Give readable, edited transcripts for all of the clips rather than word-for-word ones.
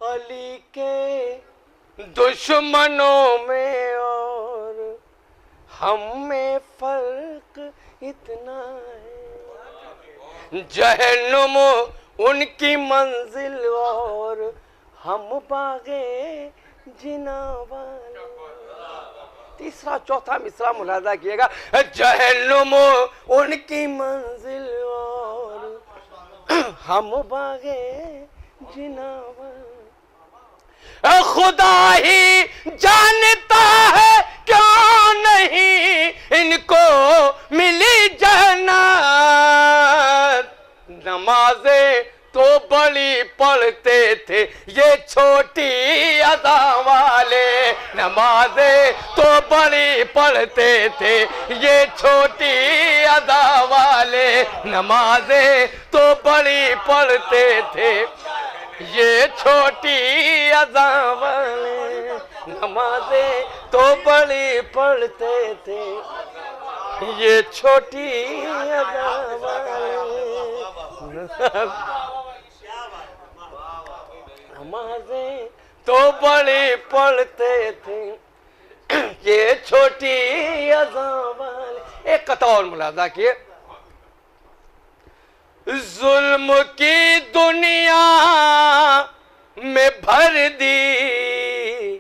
अली के दुश्मनों में और हम में फर्क इतना है, जहन्नुम उनकी मंजिल और हम बागे जिना वाले। तीसरा चौथा मिसरा मुलाजा किएगा, जहन्नुम उनकी मंजिल और हम बागे जिना वाले। खुदा ही जानता है क्यों नहीं इनको मिली जन्नत। नमाजें तो बड़ी पढ़ते थे ये छोटी अदा वाले, नमाजें तो बड़ी पढ़ते थे ये छोटी अदा वाले, नमाजें तो बड़ी पढ़ते थे ये छोटी अदा वाले, नमाजें तो बड़ी पढ़ते थे ये छोटी अदा वाले, नमाजें तो बड़ी पढ़ते थे ये छोटी अदा वाले। एक कथा और मुलाजा किए, जुल्म की दुनिया में भर दी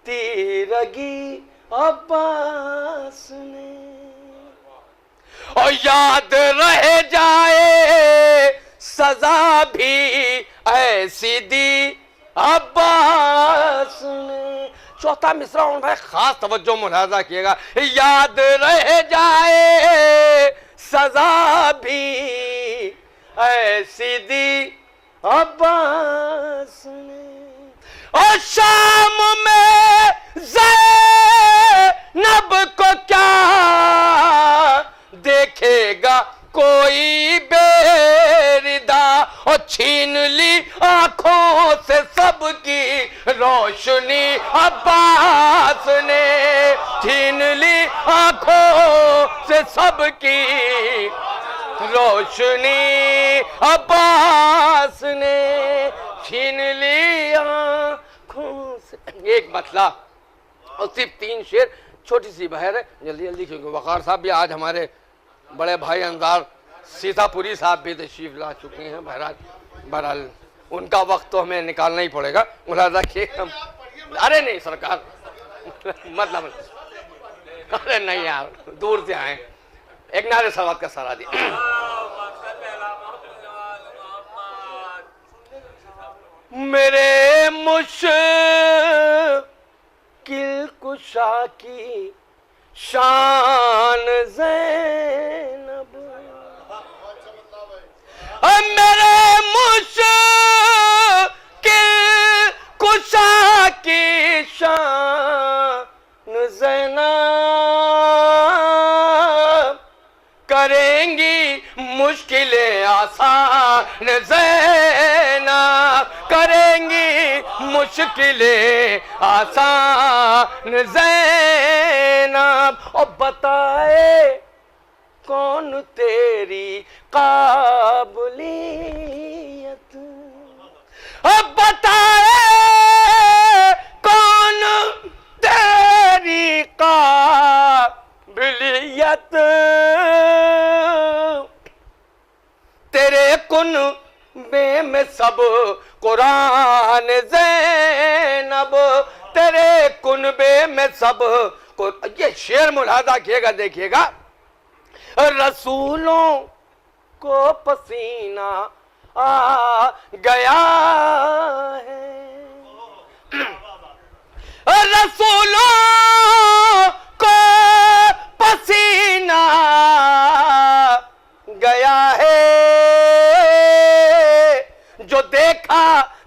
तीरगी अब्बास ने, और याद रह जाए सजा भी ऐसी दी अब्बास ने। चौथा मिसरा उन भाई खास तवज्जो मुलाजा किएगा, याद रह जाए सजा भी ऐसी दी अब्बास ने, और शाम में ज़ैनब को क्या देखेगा कोई बेरिदा, और छीन ली आंखों से सबकी रोशनी अब्बास ने, छीन ली आंखों से सबकी रोशनी अब्बास ने, छीन ली आंखों से। एक मतला और सिर्फ 3 शेर, छोटी सी बहर है, जल्दी जल्दी, क्योंकि वकार साहब भी आज हमारे बड़े भाई अंजार सीतापुरी साहब भी तशरीफ ला चुके हैं। बहरहाल उनका वक्त तो हमें निकालना ही पड़ेगा। मुलाजा किए हम, अरे नहीं सरकार मतलब, अरे नहीं यार, दूर से आए, एक नारे सलावत का सहारा दी। मेरे मुश्किल कुशा की शान ज़ैनब, मेरे मुश्किल कुशा की शान ज़ैनब, करेंगी मुश्किलें आसान ज़ैनब, करेंगी मुश्किलें आसान ज़ैनब, और बताए कौन तेरी काबिलियत, अब बताए कौन तेरी काबिलियत, तेरे कुनबे में सब कुरान ज़ैनब, तेरे कुनबे में सब को। ये शेर मुलाजा किएगा, देखिएगा, रसूलों को पसीना आ गया है, रसूलों को पसीना गया है, जो देखा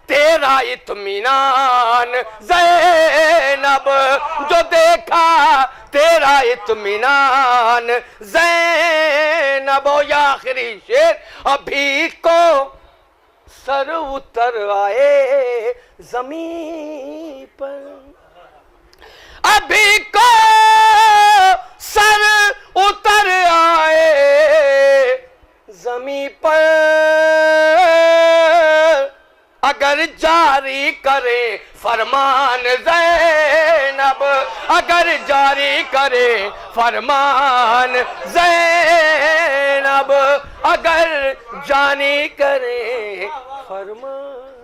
तेरा इत्मीनान ज़ैनब, जो देखा तेरा इत्मीनान ज़ैनब। या आखिरी शेर, अभी को सर उतर आए ज़मीन पर, अभी को सर उतर आए ज़मीन पर, अगर जारी करे फरमान ज़ैनब, अगर जारी करे फरमान ज़ैनब, अगर जारी करे फरमान